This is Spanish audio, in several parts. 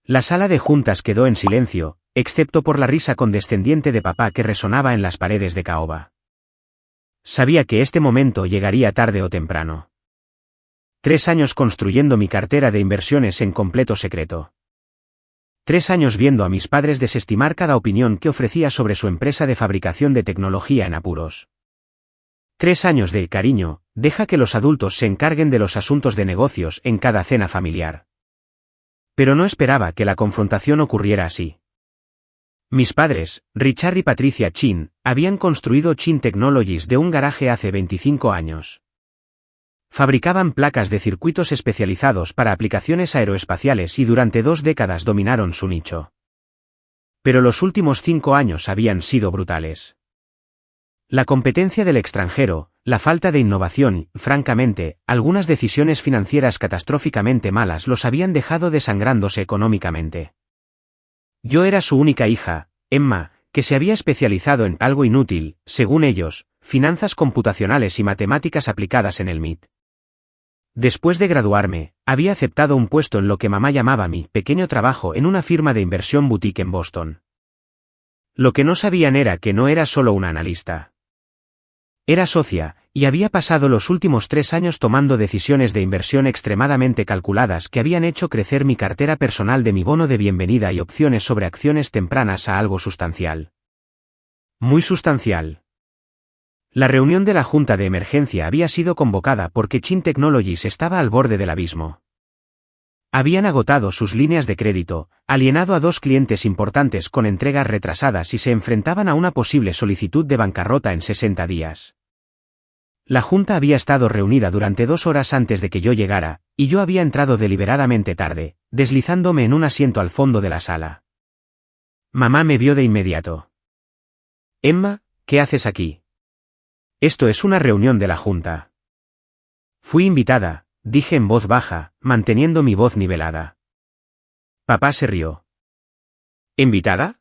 La sala de juntas quedó en silencio, excepto por la risa condescendiente de papá que resonaba en las paredes de caoba. Sabía que este momento llegaría tarde o temprano. 3 años construyendo mi cartera de inversiones en completo secreto. 3 años viendo a mis padres desestimar cada opinión que ofrecía sobre su empresa de fabricación de tecnología en apuros. 3 años de cariño, deja que los adultos se encarguen de los asuntos de negocios en cada cena familiar. Pero no esperaba que la confrontación ocurriera así. Mis padres, Richard y Patricia Chin, habían construido Chin Technologies de un garaje hace 25 años. Fabricaban placas de circuitos especializados para aplicaciones aeroespaciales y durante 2 décadas dominaron su nicho. Pero los últimos 5 años habían sido brutales. La competencia del extranjero, la falta de innovación, francamente, algunas decisiones financieras catastróficamente malas los habían dejado desangrándose económicamente. Yo era su única hija, Emma, que se había especializado en algo inútil, según ellos, finanzas computacionales y matemáticas aplicadas en el MIT. Después de graduarme, había aceptado un puesto en lo que mamá llamaba mi pequeño trabajo en una firma de inversión boutique en Boston. Lo que no sabían era que no era solo una analista. Era socia, y había pasado los últimos 3 años tomando decisiones de inversión extremadamente calculadas que habían hecho crecer mi cartera personal de mi bono de bienvenida y opciones sobre acciones tempranas a algo sustancial. Muy sustancial. La reunión de la Junta de Emergencia había sido convocada porque Chin Technologies estaba al borde del abismo. Habían agotado sus líneas de crédito, alienado a 2 clientes importantes con entregas retrasadas y se enfrentaban a una posible solicitud de bancarrota en 60 días. La Junta había estado reunida durante 2 horas antes de que yo llegara, y yo había entrado deliberadamente tarde, deslizándome en un asiento al fondo de la sala. Mamá me vio de inmediato. «Emma, ¿qué haces aquí? Esto es una reunión de la Junta». «Fui invitada», dije en voz baja, manteniendo mi voz nivelada. Papá se rió. «¿Invitada?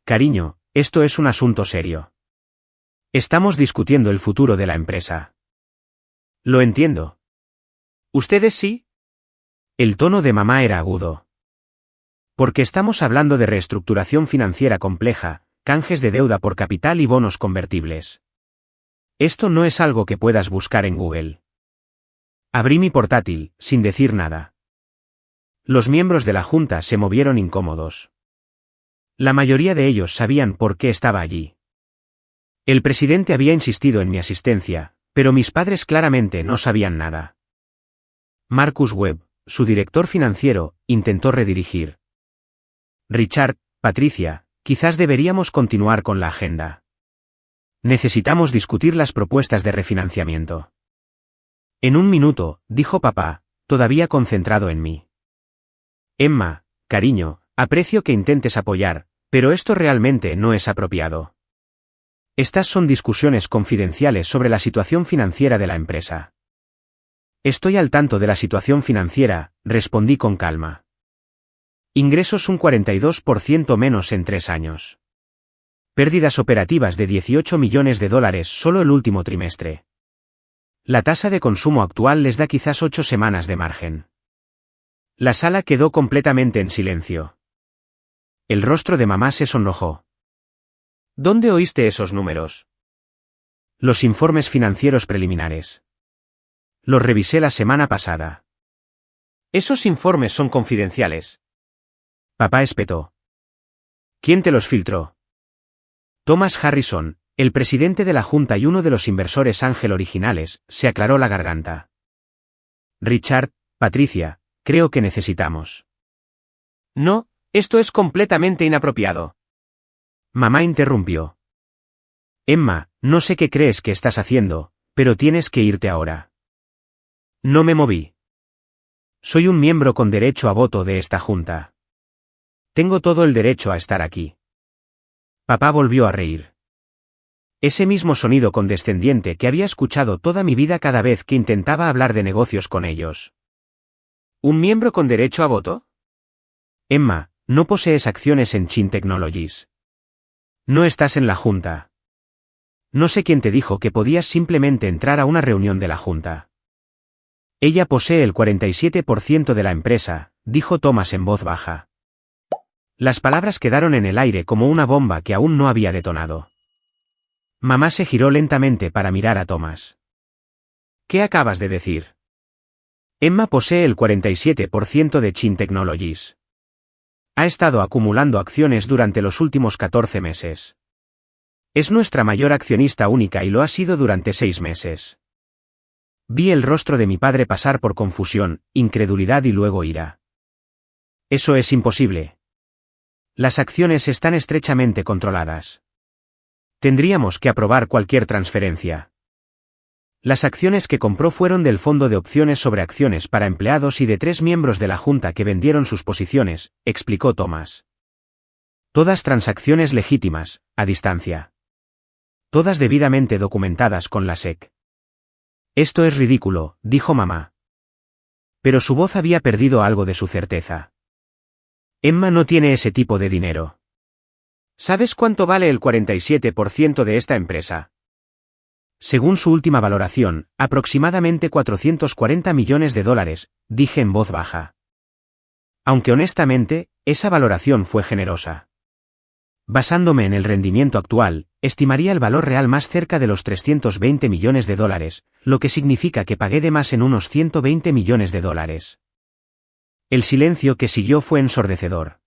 Cariño, esto es un asunto serio. Estamos discutiendo el futuro de la empresa». «Lo entiendo». «¿Ustedes sí?» El tono de mamá era agudo. «Porque estamos hablando de reestructuración financiera compleja, canjes de deuda por capital y bonos convertibles. Esto no es algo que puedas buscar en Google». Abrí mi portátil, sin decir nada. Los miembros de la Junta se movieron incómodos. La mayoría de ellos sabían por qué estaba allí. El presidente había insistido en mi asistencia, pero mis padres claramente no sabían nada. Marcus Webb, su director financiero, intentó redirigir. «Richard, Patricia, quizás deberíamos continuar con la agenda. Necesitamos discutir las propuestas de refinanciamiento». «En un minuto», dijo papá, todavía concentrado en mí. «Emma, cariño, aprecio que intentes apoyar, pero esto realmente no es apropiado. Estas son discusiones confidenciales sobre la situación financiera de la empresa». «Estoy al tanto de la situación financiera», respondí con calma. «Ingresos un 42% menos en 3 años. Pérdidas operativas de $18 millones solo el último trimestre. La tasa de consumo actual les da quizás 8 semanas de margen». La sala quedó completamente en silencio. El rostro de mamá se sonrojó. «¿Dónde oíste esos números?» «Los informes financieros preliminares. Los revisé la semana pasada». «Esos informes son confidenciales». Papá espetó. «¿Quién te los filtró?» Thomas Harrison, el presidente de la Junta y uno de los inversores ángel originales, se aclaró la garganta. «Richard, Patricia, creo que necesitamos». «No, esto es completamente inapropiado». Mamá interrumpió. «Emma, no sé qué crees que estás haciendo, pero tienes que irte ahora». No me moví. «Soy un miembro con derecho a voto de esta Junta. Tengo todo el derecho a estar aquí». Papá volvió a reír. Ese mismo sonido condescendiente que había escuchado toda mi vida cada vez que intentaba hablar de negocios con ellos. ¿Un miembro con derecho a voto? Emma, no posees acciones en Chin Technologies. No estás en la Junta. No sé quién te dijo que podías simplemente entrar a una reunión de la Junta. Ella posee el 47% de la empresa, dijo Thomas en voz baja. Las palabras quedaron en el aire como una bomba que aún no había detonado. Mamá se giró lentamente para mirar a Thomas. ¿Qué acabas de decir? Emma posee el 47% de Chin Technologies. Ha estado acumulando acciones durante los últimos 14 meses. Es nuestra mayor accionista única y lo ha sido durante 6 meses. Vi el rostro de mi padre pasar por confusión, incredulidad y luego ira. Eso es imposible. Las acciones están estrechamente controladas. Tendríamos que aprobar cualquier transferencia. Las acciones que compró fueron del fondo de opciones sobre acciones para empleados y de 3 miembros de la junta que vendieron sus posiciones, explicó Thomas. Todas transacciones legítimas, a distancia. Todas debidamente documentadas con la SEC. Esto es ridículo, dijo mamá. Pero su voz había perdido algo de su certeza. Emma no tiene ese tipo de dinero. ¿Sabes cuánto vale el 47% de esta empresa? Según su última valoración, aproximadamente 440 millones de dólares, dije en voz baja. Aunque honestamente, esa valoración fue generosa. Basándome en el rendimiento actual, estimaría el valor real más cerca de los 320 millones de dólares, lo que significa que pagué de más en unos 120 millones de dólares. El silencio que siguió fue ensordecedor.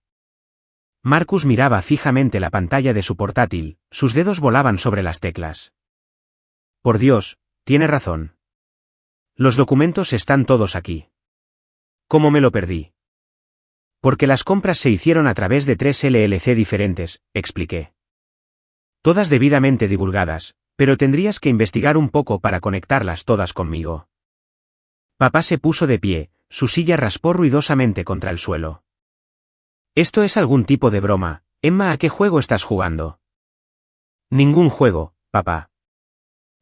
Marcus miraba fijamente la pantalla de su portátil, sus dedos volaban sobre las teclas. Por Dios, tiene razón. Los documentos están todos aquí. ¿Cómo me lo perdí? Porque las compras se hicieron a través de 3 LLC diferentes, expliqué. Todas debidamente divulgadas, pero tendrías que investigar un poco para conectarlas todas conmigo. Papá se puso de pie, su silla raspó ruidosamente contra el suelo. Esto es algún tipo de broma, Emma, ¿a qué juego estás jugando? Ningún juego, papá.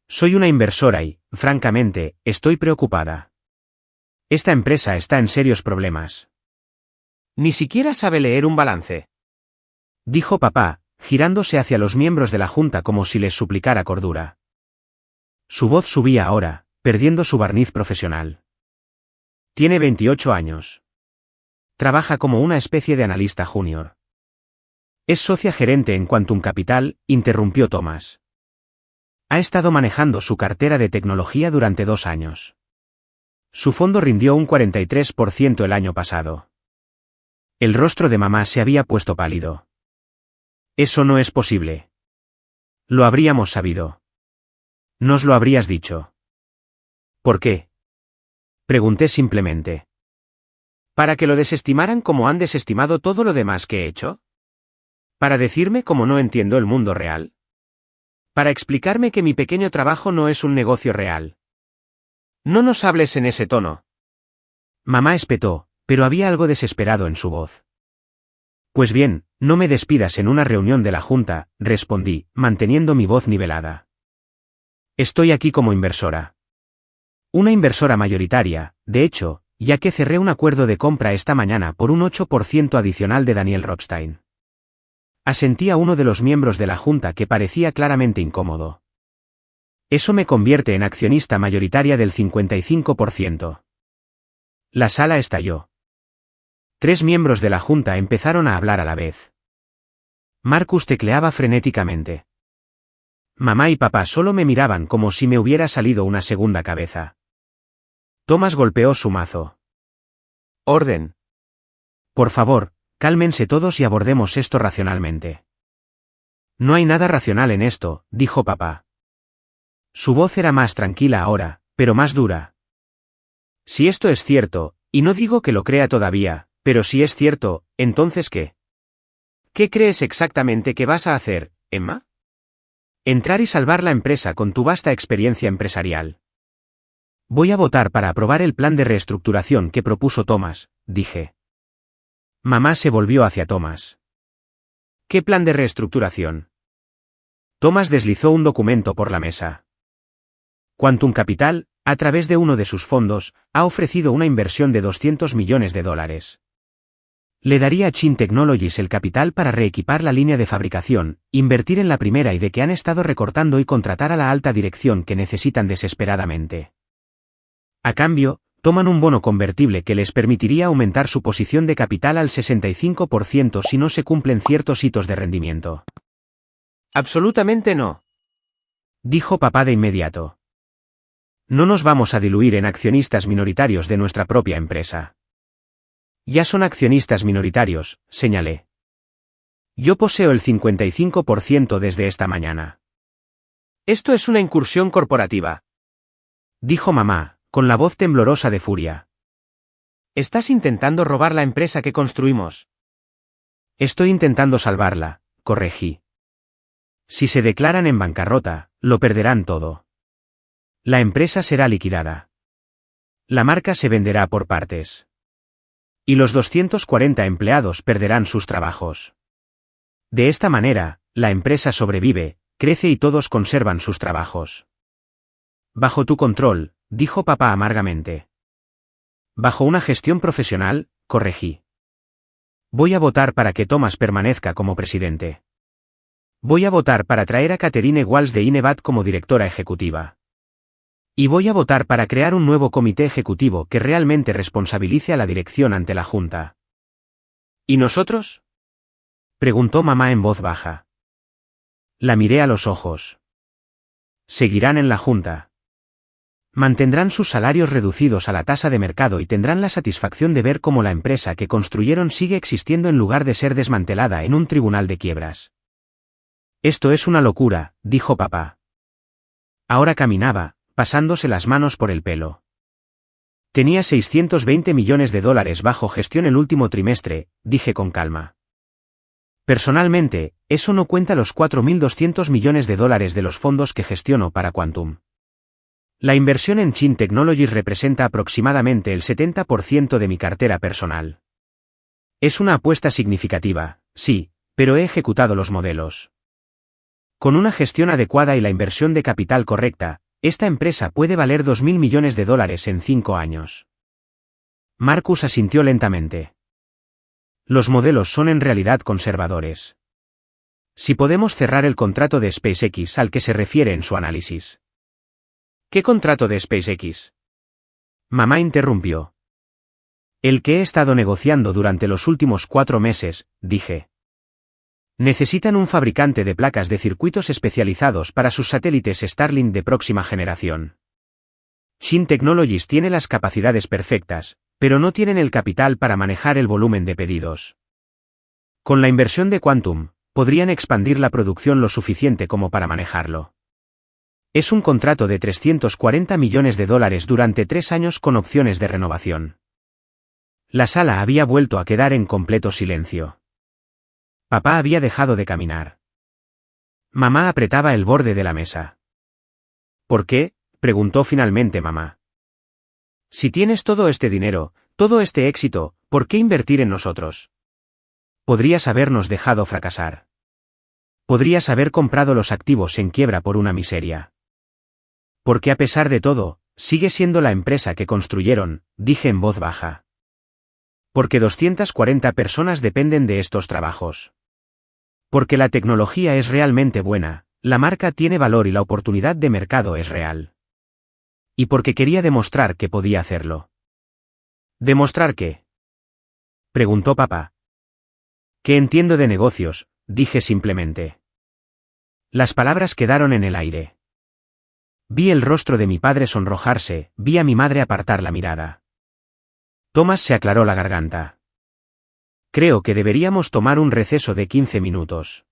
Soy una inversora y, francamente, estoy preocupada. Esta empresa está en serios problemas. Ni siquiera sabe leer un balance. Dijo papá, girándose hacia los miembros de la junta como si les suplicara cordura. Su voz subía ahora, perdiendo su barniz profesional. Tiene 28 años. Trabaja como una especie de analista junior. Es socia gerente en Quantum Capital, interrumpió Thomas. Ha estado manejando su cartera de tecnología durante 2 años. Su fondo rindió un 43% el año pasado. El rostro de mamá se había puesto pálido. Eso no es posible. Lo habríamos sabido. Nos lo habrías dicho. ¿Por qué? Pregunté simplemente. ¿Para que lo desestimaran como han desestimado todo lo demás que he hecho? ¿Para decirme cómo no entiendo el mundo real? ¿Para explicarme que mi pequeño trabajo no es un negocio real? No nos hables en ese tono. Mamá espetó, pero había algo desesperado en su voz. Pues bien, no me despidas en una reunión de la junta, respondí, manteniendo mi voz nivelada. Estoy aquí como inversora. Una inversora mayoritaria, de hecho, ya que cerré un acuerdo de compra esta mañana por un 8% adicional de Daniel Rothstein. Asentí a uno de los miembros de la junta que parecía claramente incómodo. Eso me convierte en accionista mayoritaria del 55%. La sala estalló. 3 miembros de la junta empezaron a hablar a la vez. Marcus tecleaba frenéticamente. Mamá y papá solo me miraban como si me hubiera salido una segunda cabeza. Thomas golpeó su mazo. Orden. Por favor, cálmense todos y abordemos esto racionalmente. No hay nada racional en esto, dijo papá. Su voz era más tranquila ahora, pero más dura. Si esto es cierto, y no digo que lo crea todavía, pero si es cierto, ¿entonces qué? ¿Qué crees exactamente que vas a hacer, Emma? Entrar y salvar la empresa con tu vasta experiencia empresarial. Voy a votar para aprobar el plan de reestructuración que propuso Thomas, dije. Mamá se volvió hacia Thomas. ¿Qué plan de reestructuración? Thomas deslizó un documento por la mesa. Quantum Capital, a través de uno de sus fondos, ha ofrecido una inversión de 200 millones de dólares. Le daría a Chin Technologies el capital para reequipar la línea de fabricación, invertir en la primera y de que han estado recortando y contratar a la alta dirección que necesitan desesperadamente. A cambio, toman un bono convertible que les permitiría aumentar su posición de capital al 65% si no se cumplen ciertos hitos de rendimiento. Absolutamente no. Dijo papá de inmediato. No nos vamos a diluir en accionistas minoritarios de nuestra propia empresa. Ya son accionistas minoritarios, señalé. Yo poseo el 55% desde esta mañana. Esto es una incursión corporativa. Dijo mamá, con la voz temblorosa de furia. Estás intentando robar la empresa que construimos. Estoy intentando salvarla, corregí. Si se declaran en bancarrota, lo perderán todo. La empresa será liquidada. La marca se venderá por partes. Y los 240 empleados perderán sus trabajos. De esta manera, la empresa sobrevive, crece y todos conservan sus trabajos. Bajo tu control, dijo papá amargamente. Bajo una gestión profesional, corregí. Voy a votar para que Thomas permanezca como presidente. Voy a votar para traer a Catherine Walsh de Inevat como directora ejecutiva. Y voy a votar para crear un nuevo comité ejecutivo que realmente responsabilice a la dirección ante la Junta. ¿Y nosotros? Preguntó mamá en voz baja. La miré a los ojos. Seguirán en la Junta. Mantendrán sus salarios reducidos a la tasa de mercado y tendrán la satisfacción de ver cómo la empresa que construyeron sigue existiendo en lugar de ser desmantelada en un tribunal de quiebras. Esto es una locura, dijo papá. Ahora caminaba, pasándose las manos por el pelo. Tenía 620 millones de dólares bajo gestión el último trimestre, dije con calma. Personalmente, eso no cuenta los 4.200 millones de dólares de los fondos que gestiono para Quantum. La inversión en Chin Technologies representa aproximadamente el 70% de mi cartera personal. Es una apuesta significativa, sí, pero he ejecutado los modelos. Con una gestión adecuada y la inversión de capital correcta, esta empresa puede valer 2.000 millones de dólares en 5 años. Marcus asintió lentamente. Los modelos son en realidad conservadores. Si podemos cerrar el contrato de SpaceX al que se refiere en su análisis. ¿Qué contrato de SpaceX? Mamá interrumpió. El que he estado negociando durante los últimos 4 meses, dije. Necesitan un fabricante de placas de circuitos especializados para sus satélites Starlink de próxima generación. Chin Technologies tiene las capacidades perfectas, pero no tienen el capital para manejar el volumen de pedidos. Con la inversión de Quantum, podrían expandir la producción lo suficiente como para manejarlo. Es un contrato de 340 millones de dólares durante 3 años con opciones de renovación. La sala había vuelto a quedar en completo silencio. Papá había dejado de caminar. Mamá apretaba el borde de la mesa. ¿Por qué?, preguntó finalmente mamá. Si tienes todo este dinero, todo este éxito, ¿por qué invertir en nosotros? Podrías habernos dejado fracasar. Podrías haber comprado los activos en quiebra por una miseria. Porque a pesar de todo, sigue siendo la empresa que construyeron, dije en voz baja. Porque 240 personas dependen de estos trabajos. Porque la tecnología es realmente buena, la marca tiene valor y la oportunidad de mercado es real. Y porque quería demostrar que podía hacerlo. ¿Demostrar qué?, preguntó papá. Que entiendo de negocios, dije simplemente. Las palabras quedaron en el aire. Vi el rostro de mi padre sonrojarse, vi a mi madre apartar la mirada. Thomas se aclaró la garganta. Creo que deberíamos tomar un receso de 15 minutos.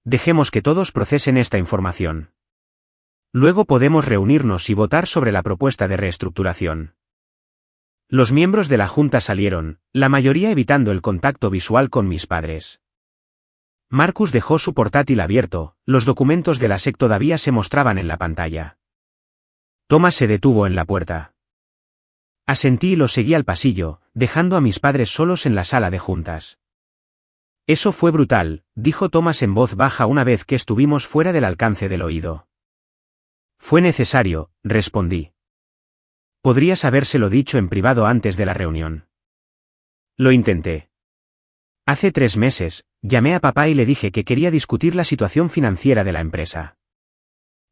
Dejemos que todos procesen esta información. Luego podemos reunirnos y votar sobre la propuesta de reestructuración. Los miembros de la Junta salieron, la mayoría evitando el contacto visual con mis padres. Marcus dejó su portátil abierto, los documentos de la SEC todavía se mostraban en la pantalla. Thomas se detuvo en la puerta. Asentí y lo seguí al pasillo, dejando a mis padres solos en la sala de juntas. Eso fue brutal, dijo Thomas en voz baja una vez que estuvimos fuera del alcance del oído. Fue necesario, respondí. Podrías habérselo dicho en privado antes de la reunión. Lo intenté. Hace 3 meses, llamé a papá y le dije que quería discutir la situación financiera de la empresa.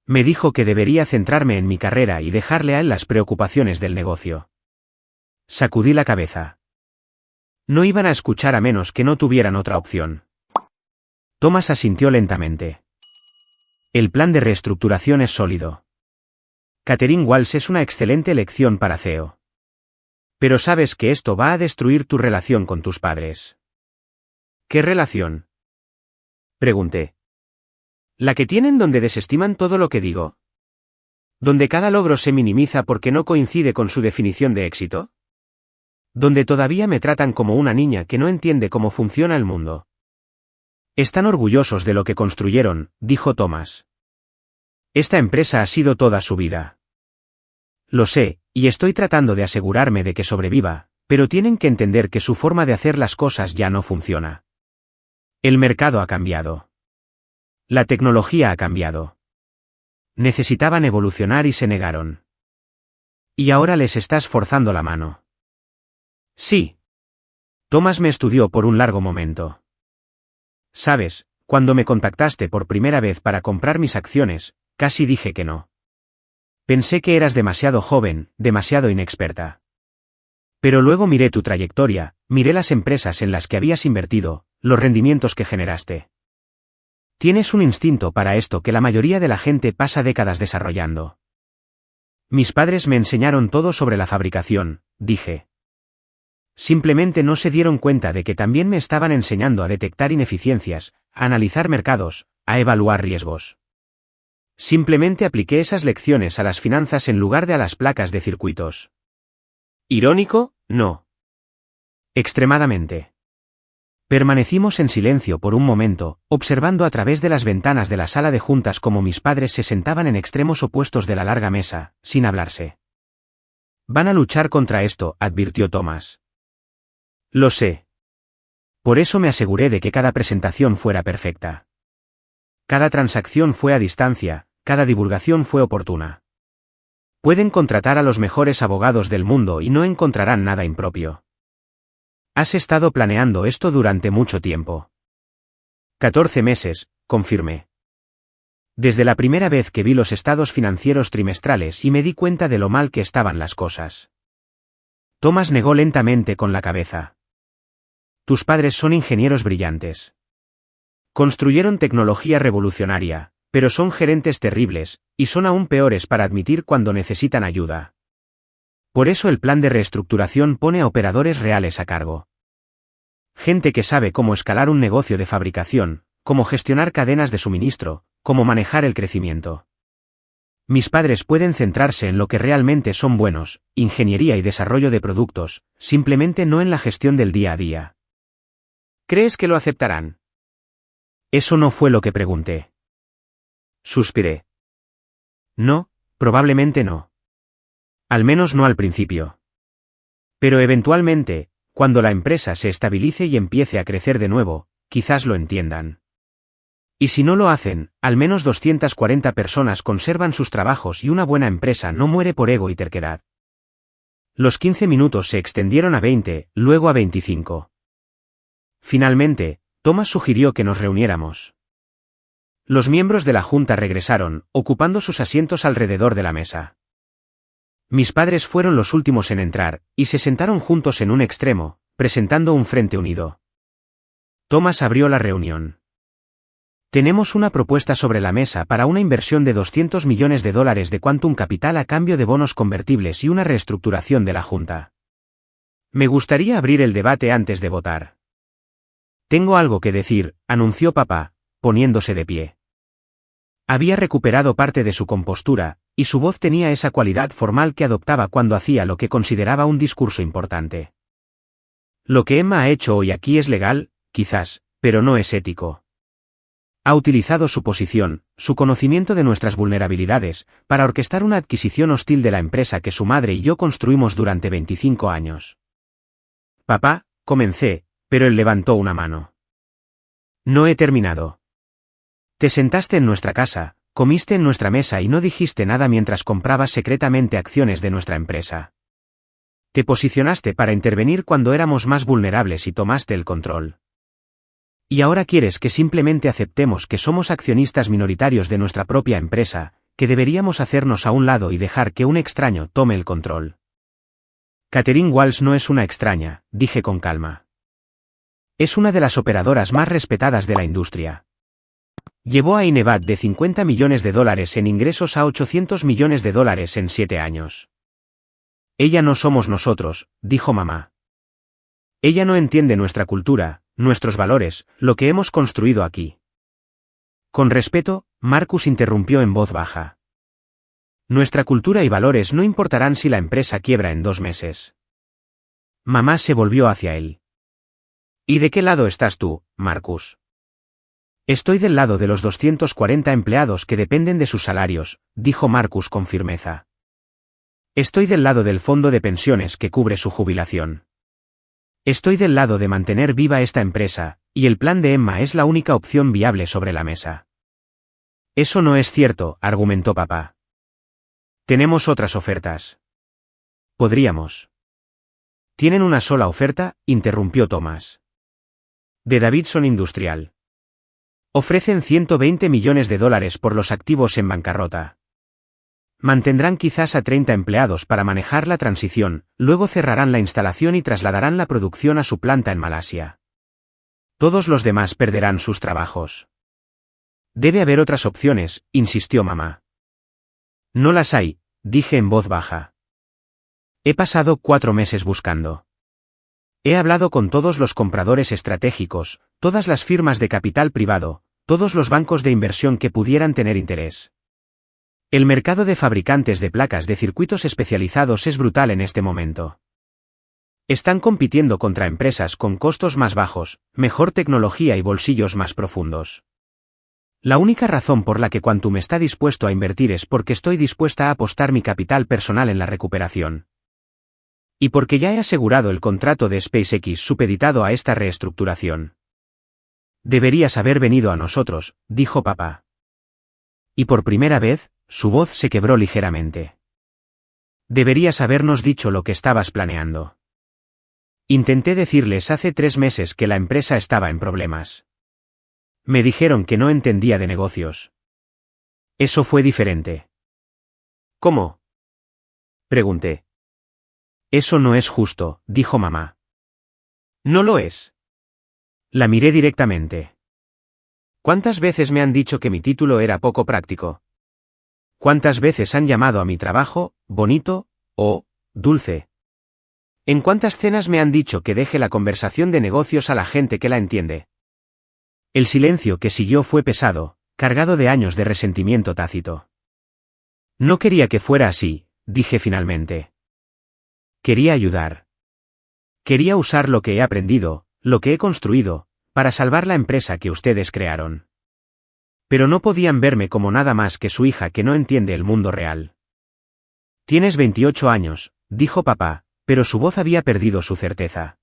Me dijo que debería centrarme en mi carrera y dejarle a él las preocupaciones del negocio. Sacudí la cabeza. No iban a escuchar a menos que no tuvieran otra opción. Thomas asintió lentamente. El plan de reestructuración es sólido. Catherine Walsh es una excelente elección para CEO. Pero sabes que esto va a destruir tu relación con tus padres. ¿Qué relación? Pregunté. La que tienen donde desestiman todo lo que digo. Donde cada logro se minimiza porque no coincide con su definición de éxito. Donde todavía me tratan como una niña que no entiende cómo funciona el mundo. Están orgullosos de lo que construyeron, dijo Thomas. Esta empresa ha sido toda su vida. Lo sé, y estoy tratando de asegurarme de que sobreviva, pero tienen que entender que su forma de hacer las cosas ya no funciona. El mercado ha cambiado. La tecnología ha cambiado. Necesitaban evolucionar y se negaron. Y ahora les estás forzando la mano. Sí. Thomas me estudió por un largo momento. Sabes, cuando me contactaste por primera vez para comprar mis acciones, casi dije que no. Pensé que eras demasiado joven, demasiado inexperta. Pero luego miré tu trayectoria, miré las empresas en las que habías invertido, los rendimientos que generaste. Tienes un instinto para esto que la mayoría de la gente pasa décadas desarrollando. Mis padres me enseñaron todo sobre la fabricación, dije. Simplemente no se dieron cuenta de que también me estaban enseñando a detectar ineficiencias, a analizar mercados, a evaluar riesgos. Simplemente apliqué esas lecciones a las finanzas en lugar de a las placas de circuitos. ¿Irónico? No. Extremadamente. Permanecimos en silencio por un momento, observando a través de las ventanas de la sala de juntas cómo mis padres se sentaban en extremos opuestos de la larga mesa, sin hablarse. Van a luchar contra esto, advirtió Thomas. Lo sé. Por eso me aseguré de que cada presentación fuera perfecta. Cada transacción fue a distancia, cada divulgación fue oportuna. Pueden contratar a los mejores abogados del mundo y no encontrarán nada impropio. Has estado planeando esto durante mucho tiempo. 14 meses, confirmé. Desde la primera vez que vi los estados financieros trimestrales y me di cuenta de lo mal que estaban las cosas. Thomas negó lentamente con la cabeza. Tus padres son ingenieros brillantes. Construyeron tecnología revolucionaria, pero son gerentes terribles, y son aún peores para admitir cuando necesitan ayuda. Por eso el plan de reestructuración pone a operadores reales a cargo. Gente que sabe cómo escalar un negocio de fabricación, cómo gestionar cadenas de suministro, cómo manejar el crecimiento. Mis padres pueden centrarse en lo que realmente son buenos, ingeniería y desarrollo de productos, simplemente no en la gestión del día a día. ¿Crees que lo aceptarán? Eso no fue lo que pregunté. Suspiré. No, probablemente no. Al menos no al principio. Pero eventualmente, cuando la empresa se estabilice y empiece a crecer de nuevo, quizás lo entiendan. Y si no lo hacen, al menos 240 personas conservan sus trabajos y una buena empresa no muere por ego y terquedad. Los 15 minutos se extendieron a 20, luego a 25. Finalmente, Thomas sugirió que nos reuniéramos. Los miembros de la junta regresaron, ocupando sus asientos alrededor de la mesa. Mis padres fueron los últimos en entrar, y se sentaron juntos en un extremo, presentando un frente unido. Thomas abrió la reunión. Tenemos una propuesta sobre la mesa para una inversión de $200 millones de Quantum Capital a cambio de bonos convertibles y una reestructuración de la junta. Me gustaría abrir el debate antes de votar. Tengo algo que decir, anunció papá, poniéndose de pie. Había recuperado parte de su compostura, y su voz tenía esa cualidad formal que adoptaba cuando hacía lo que consideraba un discurso importante. Lo que Emma ha hecho hoy aquí es legal, quizás, pero no es ético. Ha utilizado su posición, su conocimiento de nuestras vulnerabilidades, para orquestar una adquisición hostil de la empresa que su madre y yo construimos durante 25 años. Papá, comencé, pero él levantó una mano. No he terminado. Te sentaste en nuestra casa, comiste en nuestra mesa y no dijiste nada mientras comprabas secretamente acciones de nuestra empresa. Te posicionaste para intervenir cuando éramos más vulnerables y tomaste el control. Y ahora quieres que simplemente aceptemos que somos accionistas minoritarios de nuestra propia empresa, que deberíamos hacernos a un lado y dejar que un extraño tome el control. Catherine Walsh no es una extraña, dije con calma. Es una de las operadoras más respetadas de la industria. Llevó a Inevad de $50 millones en ingresos a $800 millones en 7 años. Ella no somos nosotros, dijo mamá. Ella no entiende nuestra cultura, nuestros valores, lo que hemos construido aquí. Con respeto, Marcus interrumpió en voz baja. Nuestra cultura y valores no importarán si la empresa quiebra en 2 meses. Mamá se volvió hacia él. ¿Y de qué lado estás tú, Marcus? Estoy del lado de los 240 empleados que dependen de sus salarios, dijo Marcus con firmeza. Estoy del lado del fondo de pensiones que cubre su jubilación. Estoy del lado de mantener viva esta empresa, y el plan de Emma es la única opción viable sobre la mesa. Eso no es cierto, argumentó papá. Tenemos otras ofertas. Podríamos. ¿Tienen una sola oferta?, interrumpió Thomas. De Davidson Industrial. Ofrecen $120 millones por los activos en bancarrota. Mantendrán quizás a 30 empleados para manejar la transición, luego cerrarán la instalación y trasladarán la producción a su planta en Malasia. Todos los demás perderán sus trabajos. Debe haber otras opciones, insistió mamá. No las hay, dije en voz baja. He pasado 4 meses buscando. He hablado con todos los compradores estratégicos, todas las firmas de capital privado, todos los bancos de inversión que pudieran tener interés. El mercado de fabricantes de placas de circuitos especializados es brutal en este momento. Están compitiendo contra empresas con costos más bajos, mejor tecnología y bolsillos más profundos. La única razón por la que Quantum está dispuesto a invertir es porque estoy dispuesta a apostar mi capital personal en la recuperación. Y porque ya he asegurado el contrato de SpaceX supeditado a esta reestructuración. Deberías haber venido a nosotros, dijo papá. Y por primera vez, su voz se quebró ligeramente. Deberías habernos dicho lo que estabas planeando. Intenté decirles hace 3 meses que la empresa estaba en problemas. Me dijeron que no entendía de negocios. Eso fue diferente. ¿Cómo?, pregunté. Eso no es justo, dijo mamá. No lo es. La miré directamente. ¿Cuántas veces me han dicho que mi título era poco práctico? ¿Cuántas veces han llamado a mi trabajo bonito o dulce? ¿En cuántas cenas me han dicho que deje la conversación de negocios a la gente que la entiende? El silencio que siguió fue pesado, cargado de años de resentimiento tácito. No quería que fuera así, dije finalmente. Quería ayudar. Quería usar lo que he aprendido, lo que he construido, para salvar la empresa que ustedes crearon. Pero no podían verme como nada más que su hija que no entiende el mundo real. Tienes 28 años, dijo papá, pero su voz había perdido su certeza.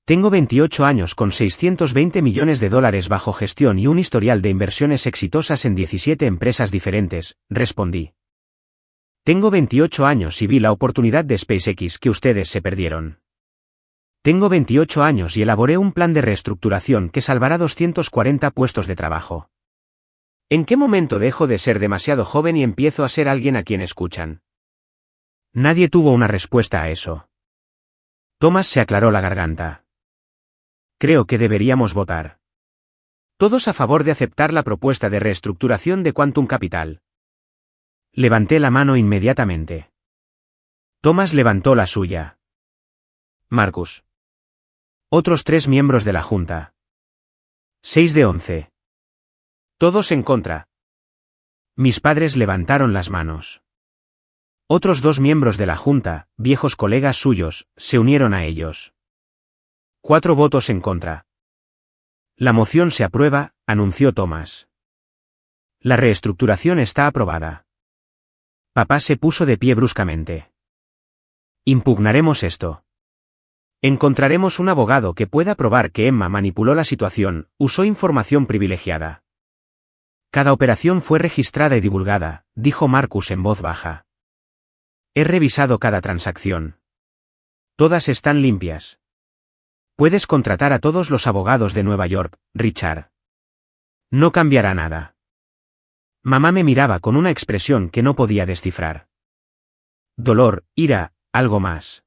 Tengo 28 años con $620 millones bajo gestión y un historial de inversiones exitosas en 17 empresas diferentes, respondí. Tengo 28 años y vi la oportunidad de SpaceX que ustedes se perdieron. Tengo 28 años y elaboré un plan de reestructuración que salvará 240 puestos de trabajo. ¿En qué momento dejo de ser demasiado joven y empiezo a ser alguien a quien escuchan? Nadie tuvo una respuesta a eso. Thomas se aclaró la garganta. Creo que deberíamos votar. Todos a favor de aceptar la propuesta de reestructuración de Quantum Capital. Levanté la mano inmediatamente. Thomas levantó la suya. Marcus. Otros 3 miembros de la Junta. 6 de 11. Todos en contra. Mis padres levantaron las manos. Otros 2 miembros de la Junta, viejos colegas suyos, se unieron a ellos. 4 votos en contra. La moción se aprueba, anunció Thomas. La reestructuración está aprobada. Papá se puso de pie bruscamente. Impugnaremos esto. Encontraremos un abogado que pueda probar que Emma manipuló la situación, usó información privilegiada. Cada operación fue registrada y divulgada, dijo Marcus en voz baja. He revisado cada transacción. Todas están limpias. Puedes contratar a todos los abogados de Nueva York, Richard. No cambiará nada. Mamá me miraba con una expresión que no podía descifrar. Dolor, ira, algo más.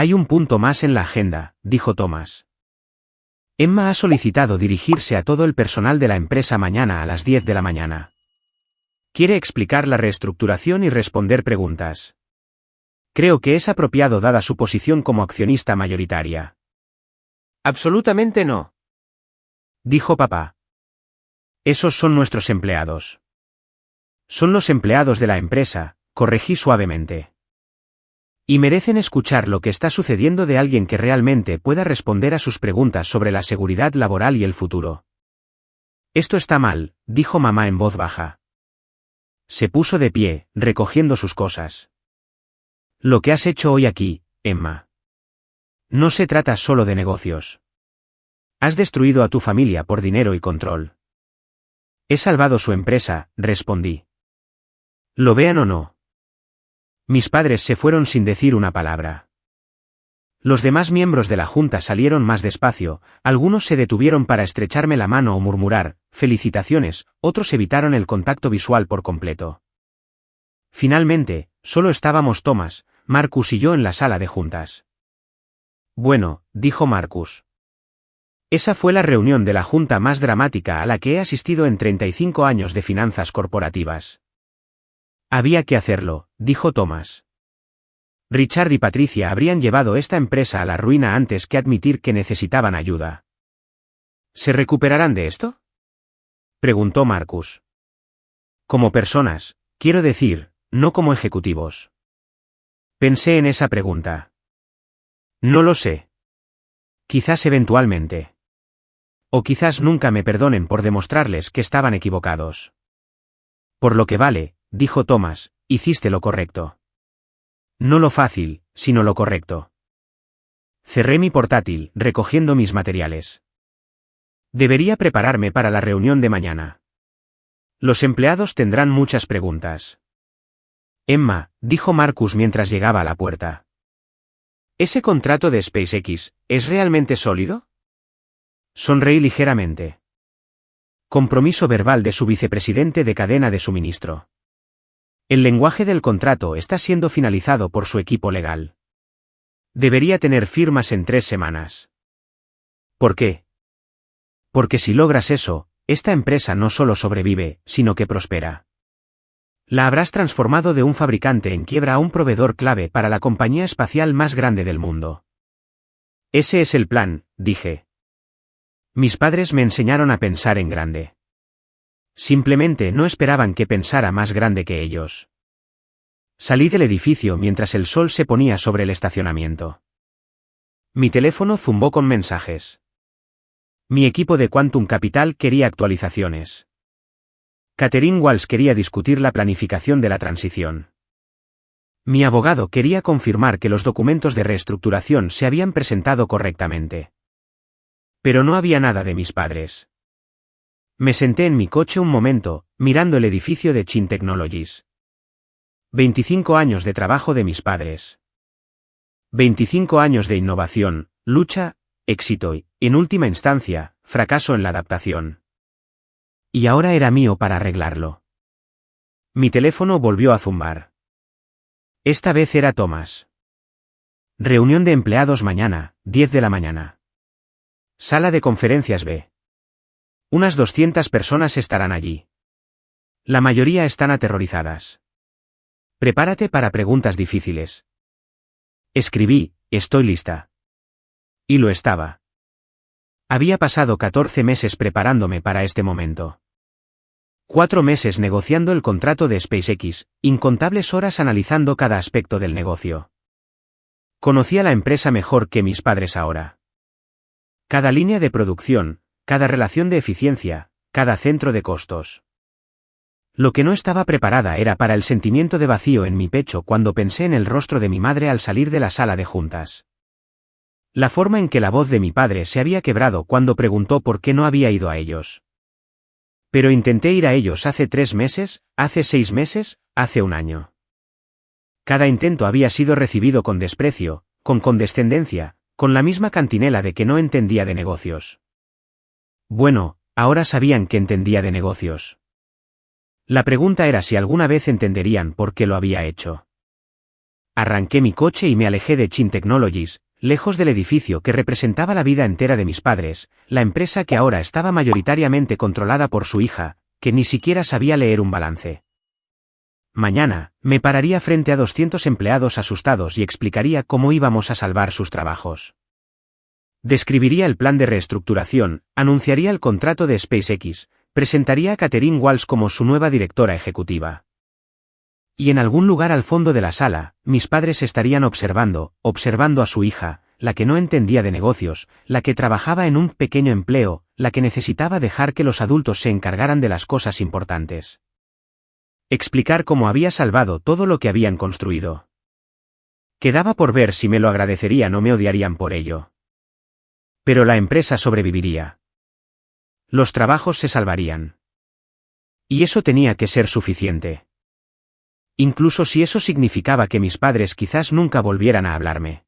Hay un punto más en la agenda, dijo Thomas. Emma ha solicitado dirigirse a todo el personal de la empresa mañana a las 10 de la mañana. Quiere explicar la reestructuración y responder preguntas. Creo que es apropiado dada su posición como accionista mayoritaria. Absolutamente no, dijo papá. Esos son nuestros empleados. Son los empleados de la empresa, corregí suavemente. Y merecen escuchar lo que está sucediendo de alguien que realmente pueda responder a sus preguntas sobre la seguridad laboral y el futuro. Esto está mal, dijo mamá en voz baja. Se puso de pie, recogiendo sus cosas. Lo que has hecho hoy aquí, Emma. No se trata solo de negocios. Has destruido a tu familia por dinero y control. He salvado su empresa, respondí. Lo vean o no. Mis padres se fueron sin decir una palabra. Los demás miembros de la junta salieron más despacio, algunos se detuvieron para estrecharme la mano o murmurar, felicitaciones, otros evitaron el contacto visual por completo. Finalmente, solo estábamos Thomas, Marcus y yo en la sala de juntas. Bueno, dijo Marcus. Esa fue la reunión de la junta más dramática a la que he asistido en 35 años de finanzas corporativas. Había que hacerlo, dijo Thomas. Richard y Patricia habrían llevado esta empresa a la ruina antes que admitir que necesitaban ayuda. ¿Se recuperarán de esto?, preguntó Marcus. Como personas, quiero decir, no como ejecutivos. Pensé en esa pregunta. No lo sé. Quizás eventualmente. O quizás nunca me perdonen por demostrarles que estaban equivocados. Por lo que vale, dijo Thomas, hiciste lo correcto. No lo fácil, sino lo correcto. Cerré mi portátil, recogiendo mis materiales. Debería prepararme para la reunión de mañana. Los empleados tendrán muchas preguntas. Emma, dijo Marcus mientras llegaba a la puerta. ¿Ese contrato de SpaceX es realmente sólido? Sonreí ligeramente. Compromiso verbal de su vicepresidente de cadena de suministro. El lenguaje del contrato está siendo finalizado por su equipo legal. Debería tener firmas en 3 semanas. ¿Por qué? Porque si logras eso, esta empresa no solo sobrevive, sino que prospera. La habrás transformado de un fabricante en quiebra a un proveedor clave para la compañía espacial más grande del mundo. Ese es el plan, dije. Mis padres me enseñaron a pensar en grande. Simplemente no esperaban que pensara más grande que ellos. Salí del edificio mientras el sol se ponía sobre el estacionamiento. Mi teléfono zumbó con mensajes. Mi equipo de Quantum Capital quería actualizaciones. Catherine Walsh quería discutir la planificación de la transición. Mi abogado quería confirmar que los documentos de reestructuración se habían presentado correctamente. Pero no había nada de mis padres. Me senté en mi coche un momento, mirando el edificio de Chin Technologies. 25 años de trabajo de mis padres. 25 años de innovación, lucha, éxito y, en última instancia, fracaso en la adaptación. Y ahora era mío para arreglarlo. Mi teléfono volvió a zumbar. Esta vez era Thomas. Reunión de empleados mañana, 10 de la mañana. Sala de conferencias B. Unas 200 personas estarán allí. La mayoría están aterrorizadas. Prepárate para preguntas difíciles. Escribí, estoy lista. Y lo estaba. Había pasado 14 meses preparándome para este momento. 4 meses negociando el contrato de SpaceX, incontables horas analizando cada aspecto del negocio. Conocía la empresa mejor que mis padres ahora. Cada línea de producción, cada relación de eficiencia, cada centro de costos. Lo que no estaba preparada era para el sentimiento de vacío en mi pecho cuando pensé en el rostro de mi madre al salir de la sala de juntas. La forma en que la voz de mi padre se había quebrado cuando preguntó por qué no había ido a ellos. Pero intenté ir a ellos hace 3 meses, hace 6 meses, hace 1 año. Cada intento había sido recibido con desprecio, con condescendencia, con la misma cantinela de que no entendía de negocios. Bueno, ahora sabían que entendía de negocios. La pregunta era si alguna vez entenderían por qué lo había hecho. Arranqué mi coche y me alejé de Chin Technologies, lejos del edificio que representaba la vida entera de mis padres, la empresa que ahora estaba mayoritariamente controlada por su hija, que ni siquiera sabía leer un balance. Mañana, me pararía frente a 200 empleados asustados y explicaría cómo íbamos a salvar sus trabajos. Describiría el plan de reestructuración, anunciaría el contrato de SpaceX, presentaría a Catherine Walsh como su nueva directora ejecutiva. Y en algún lugar al fondo de la sala, mis padres estarían observando a su hija, la que no entendía de negocios, la que trabajaba en un pequeño empleo, la que necesitaba dejar que los adultos se encargaran de las cosas importantes. Explicar cómo había salvado todo lo que habían construido. Quedaba por ver si me lo agradecerían o me odiarían por ello. Pero la empresa sobreviviría. Los trabajos se salvarían. Y eso tenía que ser suficiente. Incluso si eso significaba que mis padres quizás nunca volvieran a hablarme.